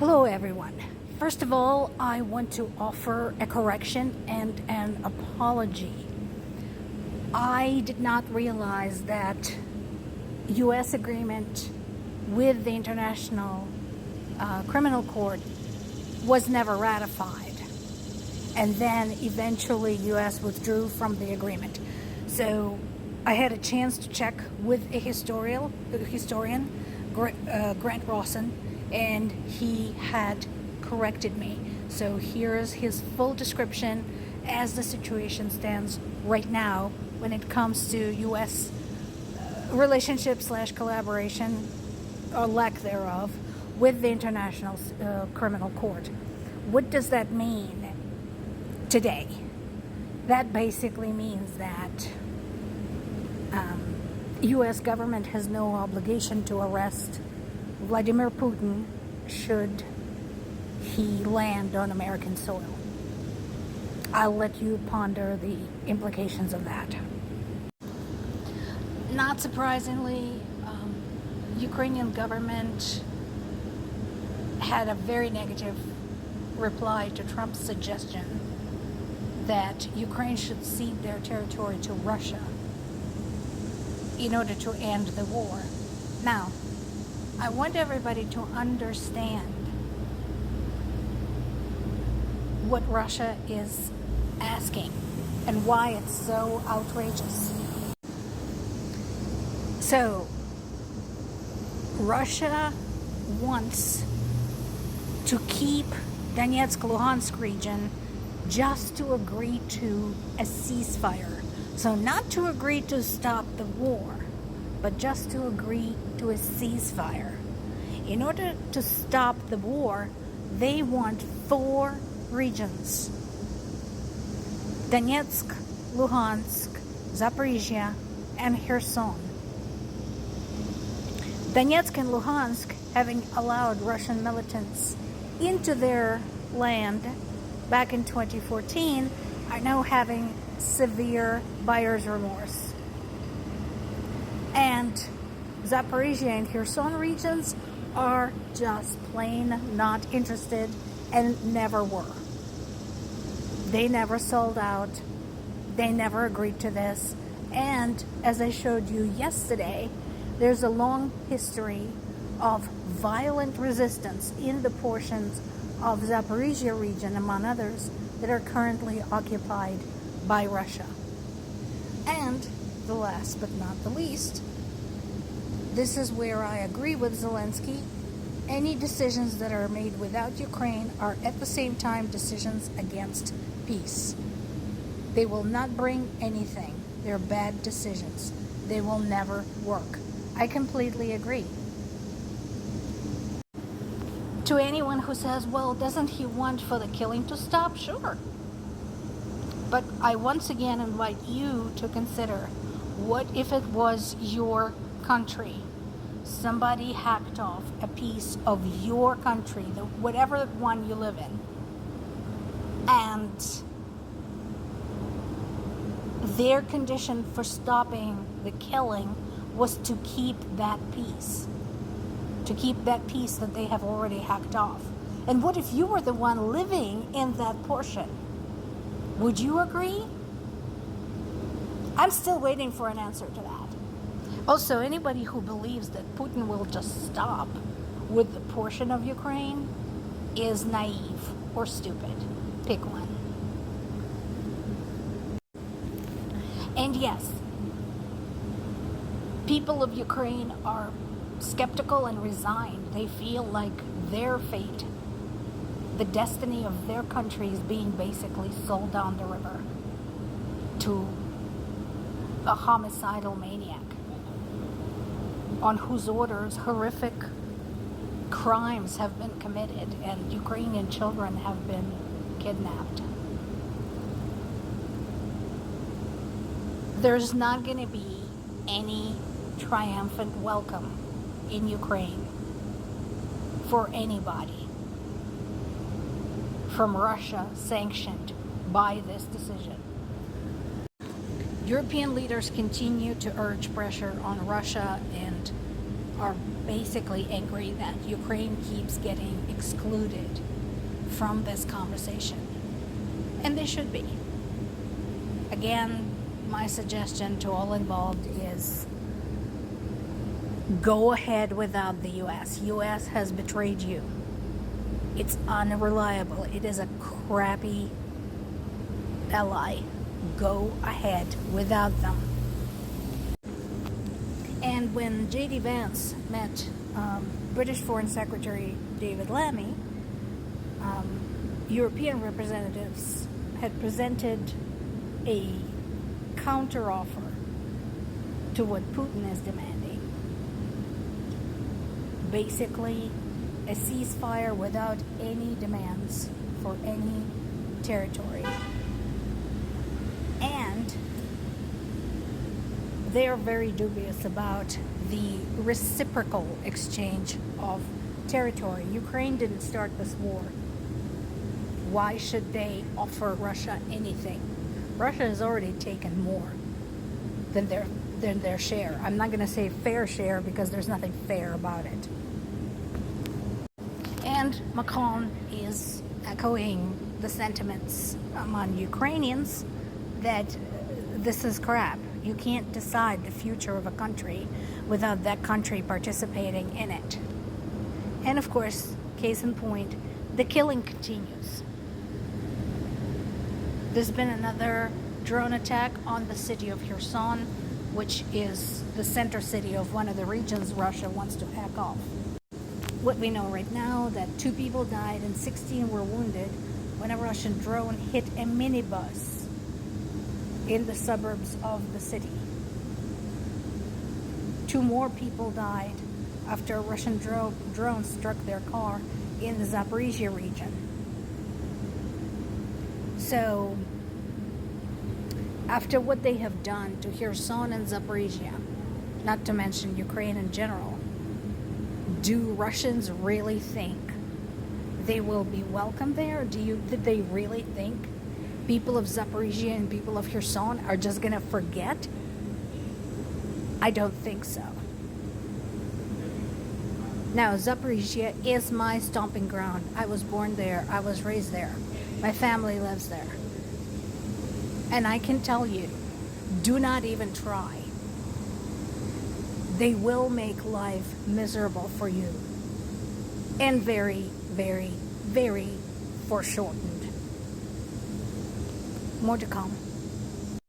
Hello everyone. First of all, I want to offer a correction and an apology. I did not realize that U.S. agreement with the International Criminal Court was never ratified, and then eventually U.S. withdrew from the agreement. So I had a chance to check with a historian, Grant Rawson, and he had corrected me. So here's his full description as the situation stands right now when it comes to U.S. relationship / collaboration, or lack thereof, with the International Criminal Court. What does that mean today? That basically means that U.S. government has no obligation to arrest Vladimir Putin should he land on American soil. I'll let you ponder the implications of that. Not surprisingly, Ukrainian government had a very negative reply to Trump's suggestion that Ukraine should cede their territory to Russia in order to end the war. Now, I want everybody to understand what Russia is asking and why it's so outrageous. So, Russia wants to keep Donetsk-Luhansk region just to agree to a ceasefire. So not to agree to stop the war, but just to agree to a ceasefire. In order to stop the war, they want 4 regions: Donetsk, Luhansk, Zaporizhia, and Kherson. Donetsk and Luhansk, having allowed Russian militants into their land back in 2014, are now having severe buyer's remorse. And Zaporizhia and Kherson regions are just plain not interested and never were. They never sold out. They never agreed to this. And as I showed you yesterday, there's a long history of violent resistance in the portions of Zaporizhia region, among others, that are currently occupied by Russia. And the last but not the least, this is where I agree with Zelensky. Any decisions that are made without Ukraine are at the same time decisions against peace. They will not bring anything. They're bad decisions. They will never work. I completely agree. To anyone who says, well, doesn't he want for the killing to stop? Sure. But I once again invite you to consider, what if it was your country? Somebody hacked off a piece of your country, whatever one you live in, and their condition for stopping the killing was to keep that peace. To keep that peace that they have already hacked off. And what if you were the one living in that portion? Would you agree? I'm still waiting for an answer to that. Also, anybody who believes that Putin will just stop with the portion of Ukraine is naive or stupid. Pick one. And yes, people of Ukraine are skeptical and resigned. They feel like their fate, the destiny of their country, is being basically sold down the river to a homicidal maniac on whose orders horrific crimes have been committed and Ukrainian children have been kidnapped. There's not going to be any triumphant welcome in Ukraine for anybody from Russia sanctioned by this decision. European leaders continue to urge pressure on Russia and are basically angry that Ukraine keeps getting excluded from this conversation. And they should be. Again, my suggestion to all involved is go ahead without the US. US has betrayed you. It's unreliable. It is a crappy ally. Go ahead without them. And when J.D. Vance met British Foreign Secretary David Lammy, European representatives had presented a counteroffer to what Putin is demanding. Basically, a ceasefire without any demands for any territory. And they are very dubious about the reciprocal exchange of territory. Ukraine didn't start this war. Why should they offer Russia anything? Russia has already taken more than their share. I'm not going to say fair share because there's nothing fair about it. And Macron is echoing the sentiments among Ukrainians that this is crap. You can't decide the future of a country without that country participating in it. And of course, case in point, the killing continues. There's been another drone attack on the city of Kherson, which is the center city of one of the regions Russia wants to hack off. What we know right now, that 2 people died and 16 were wounded when a Russian drone hit a minibus in the suburbs of the city. 2 more people died after a Russian drone struck their car in the Zaporizhia region. So, after what they have done to Kherson and Zaporizhia, not to mention Ukraine in general, do Russians really think they will be welcome there? Did they really think people of Zaporizhia and people of Kherson are just going to forget? I don't think so. Now, Zaporizhia is my stomping ground. I was born there. I was raised there. My family lives there. And I can tell you, do not even try. They will make life miserable for you. And very, very, very foreshortened. More to come.